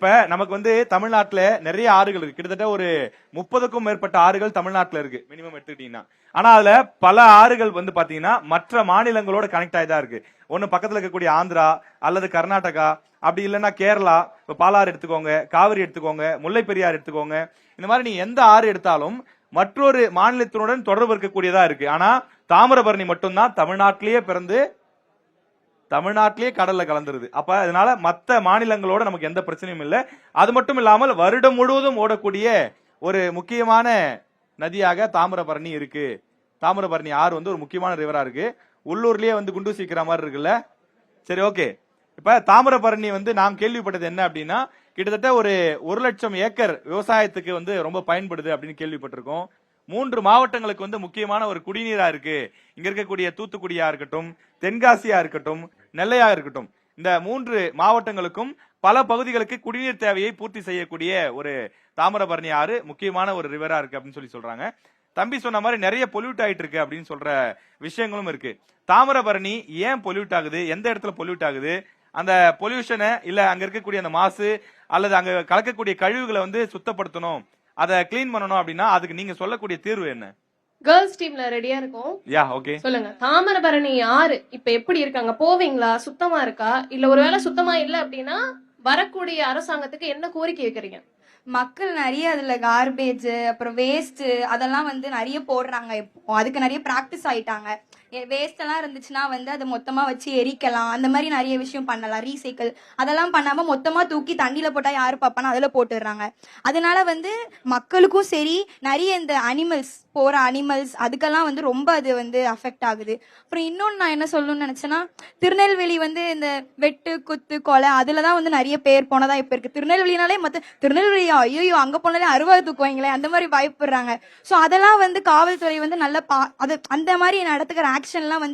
இப்ப நமக்கு தமிழ்நாட்டுல நிறைய ஆறுகள் இருக்கு. கிட்டத்தட்ட ஒரு 30க்கும் மேற்பட்ட ஆறுகள் தமிழ்நாட்டுல இருக்கு மினிமம் எடுத்துக்கிட்டீங்கன்னா. ஆனா அதுல பல ஆறுகள் பாத்தீங்கன்னா மற்ற மாநிலங்களோட கனெக்ட் ஆயிதான் இருக்கு. ஒண்ணு பக்கத்துல இருக்கக்கூடிய ஆந்திரா அல்லது கர்நாடகா, அப்படி இல்லைன்னா கேரளா. இப்ப பாலாறு எடுத்துக்கோங்க, காவிரி எடுத்துக்கோங்க, முல்லை பெரியாறு எடுத்துக்கோங்க. இந்த மாதிரி நீ எந்த ஆறு எடுத்தாலும் மற்றொரு மாநிலத்தினுடன் தொடர்பு இருக்கக்கூடியதா இருக்கு. ஆனா தாமிரபரணி மட்டும்தான் தமிழ்நாட்டிலேயே பிறந்து தமிழ்நாட்டிலேயே கடல்ல கலந்துருது. அப்ப அதனால மத்த மாநிலங்களோட நமக்கு எந்த பிரச்சனையும் இல்லை. அது மட்டும் இல்லாமல் வருடம் முழுவதும் ஓடக்கூடிய ஒரு முக்கியமான நதியாக தாமிரபரணி இருக்கு. தாமிரபரணி ஆறு ஒரு முக்கியமான ரிவரா இருக்கு. உள்ளூர்லயே குண்டு சீக்கிர மாதிரி இருக்குல்ல. சரி, ஓகே. இப்ப தாமிரபரணி நாம் கேள்விப்பட்டது என்ன அப்படின்னா, கிட்டத்தட்ட ஒரு 1,00,000 ஏக்கர் விவசாயத்துக்கு ரொம்ப பயன்படுது அப்படின்னு கேள்விப்பட்டிருக்கோம். 3 மாவட்டங்களுக்கு முக்கியமான ஒரு குடிநீரா இருக்கு. இங்க இருக்கக்கூடிய தூத்துக்குடியா இருக்கட்டும், தென்காசியா இருக்கட்டும், நெல்லையா இருக்கட்டும், இந்த 3 மாவட்டங்களுக்கும் பல பகுதிகளுக்கு குடிநீர் தேவையை பூர்த்தி செய்யக்கூடிய ஒரு தாமிரபரணி ஆறு முக்கியமான ஒரு ரிவரா இருக்கு அப்படின்னு சொல்றாங்க. தம்பி சொன்ன மாதிரி நிறைய பொல்யூட் ஆயிட்டு இருக்கு அப்படின்னு சொல்ற விஷயங்களும் இருக்கு. தாமிரபரணி ஏன் பொல்யூட் ஆகுது, எந்த இடத்துல பொல்யூட் ஆகுது, அந்த பொல்யூஷனை இல்ல அங்க இருக்கக்கூடிய அந்த மாசு அல்லது அங்க கலக்கக்கூடிய கழிவுகளை சுத்தப்படுத்தணும், அதை கிளீன் பண்ணணும் அப்படின்னா அதுக்கு நீங்க சொல்லக்கூடிய தீர்வு என்ன? கேர்ள்ஸ் டீம்ல ரெடியா இருக்கும். ஓகே, சொல்லுங்க. தாமிரபரணி ஆறு இப்ப எப்படி இருக்காங்க, போவீங்களா, சுத்தமா இருக்கா, இல்ல ஒருவேளை சுத்தமா இல்ல அப்படின்னா வரக்கூடிய அரசாங்கத்துக்கு என்ன கோரிக்கை வைக்கிறீங்க? மக்கள் நிறைய அதுல கார்பேஜ் அப்புறம் வேஸ்ட் அதெல்லாம் நிறைய போடுறாங்க. இப்போ அதுக்கு நிறைய பிராக்டிஸ் ஆயிட்டாங்க. வேஸ்ட் எல்லாம் இருந்துச்சுன்னா அதை மொத்தமா வச்சு எரிக்கலாம். அந்த மாதிரி நிறைய விஷயம் பண்ணலாம். ரீசைக்கிள் அதெல்லாம் பண்ணாம மொத்தமா தூக்கி தண்ணியில போட்டா யாரு பாப்பானா அதுல போட்டுடுறாங்க. அதனால மக்களுக்கும் சரி, நிறைய இந்த போற அனிமல்ஸ் அதுக்கெல்லாம் ரொம்ப அது அஃபெக்ட் ஆகுது. அப்புறம் இன்னொன்னு நான் என்ன சொல்லணும்னு நினைச்சேன்னா, திருநெல்வேலி இந்த வெட்டு குத்து கொலை அதுலதான் நிறைய பேர் போனதா இப்ப இருக்கு. திருநெல்வேலினாலே திருநெல்வேலி ஐயோ அங்க போனாலே அருவா தூக்குவாங்களே அந்த மாதிரி பயப்படுறாங்க. சோ அதெல்லாம் காவல்துறை நல்ல அது அந்த மாதிரி நடத்துக்கிற ஆக்ஷன்லாம்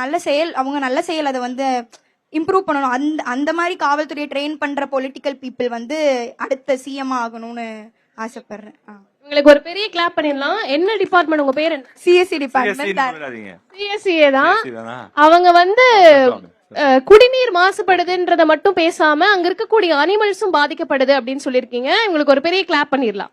நல்ல செயல், அவங்க நல்ல செயல் அதை இம்ப்ரூவ் பண்ணணும். அந்த மாதிரி காவல்துறையை ட்ரெயின் பண்ற பொலிட்டிக்கல் பீப்புள் அடுத்த சிஎம் ஆகணும்னு ஆசைப்படுறேன். உங்களுக்கு ஒரு பெரிய கிளாப் பண்ணிடலாம். என்ன டிபார்ட்மெண்ட், உங்க பேர் என்ன? CSC department. சிஎஸ்சிஏ தான். அவங்க குடிநீர் மாசுபடுதுன்றத மட்டும் பேசாம அங்க இருக்கக்கூடிய அனிமல்ஸும் பாதிக்கப்படுது அப்படின்னு சொல்லிருக்கீங்க. உங்களுக்கு ஒரு பெரிய கிளாப் பண்ணிடலாம்.